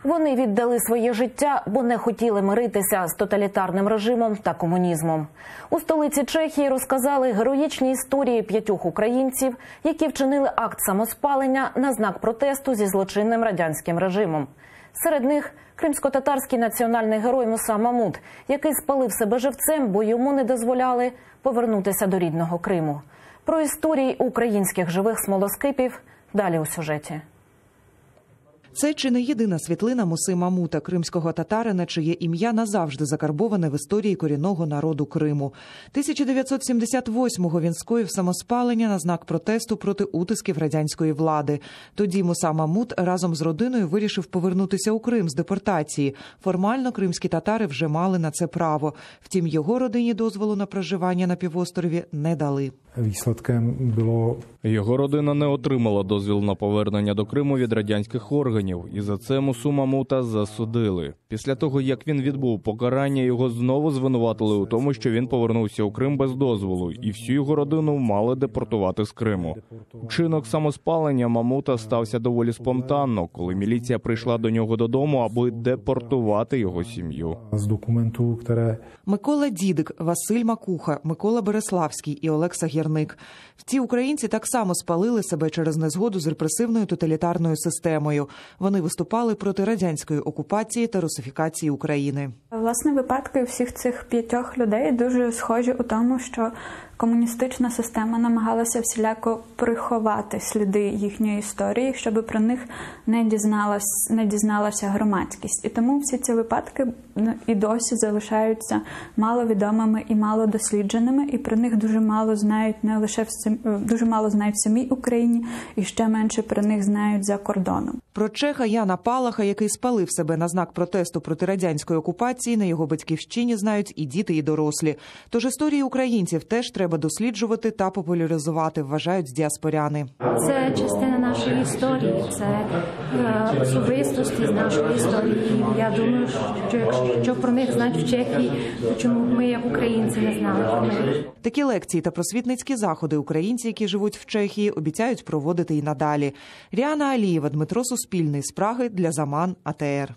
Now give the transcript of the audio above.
Вони віддали своє життя, бо не хотіли миритися з тоталітарним режимом та комунізмом. У столиці Чехії розказали героїчні історії 5 українців, які вчинили акт самоспалення на знак протесту зі злочинним радянським режимом. Серед них кримсько-татарський національний герой Муса Мамут, який спалив себе живцем, бо йому не дозволяли повернутися до рідного Криму. Про історії українських живих смолоскипів далі у сюжеті. Це чи не єдина світлина Муси Мамута, кримського татарина, чиє ім'я назавжди закарбоване в історії корінного народу Криму. 1978-го він скоїв самоспалення на знак протесту проти утисків радянської влади. Тоді Муса Мамут разом з родиною вирішив повернутися у Крим з депортації. Формально кримські татари вже мали на це право. Втім, його родині дозволу на проживання на півострові не дали. Його родина не отримала дозвіл на повернення до Криму від радянських органів, і за це Мусу Мамута засудили. Після того, як він відбув покарання, його знову звинуватили у тому, що він повернувся у Крим без дозволу, і всю його родину мали депортувати з Криму. Вчинок самоспалення Мамута стався доволі спонтанно, коли міліція прийшла до нього додому, аби депортувати його сім'ю. Микола Дідик, Василь Макуха, Микола Береславський і Олекса Гірник. Ці українці так само спалили себе через незгоду з репресивною тоталітарною системою. Вони виступали проти радянської окупації та русифікації України. Власне, випадки всіх цих 5 людей дуже схожі у тому, що комуністична система намагалася всіляко приховати сліди їхньої історії, щоб про них не дізналася громадськість. І тому всі ці випадки і досі залишаються маловідомими і малодослідженими, і про них дуже мало знають в самій Україні, і ще менше про них знають за кордоном. Про чеха Яна Палаха, який спалив себе на знак протесту проти радянської окупації, на його батьківщині знають і діти, і дорослі. Тож історії українців теж треба досліджувати та популяризувати, вважають діаспоряни. Це частина нашої історії, це особистості з нашої історії. Я думаю, що якщо про них знають в Чехії, то чому ми, як українці, не знали про них? Такі лекції та просвітницькі заходи українці, які живуть в Чехії, обіцяють проводити і надалі. Ріана Алієва, Дмитро Суспільний, з Праги для Заман, АТР.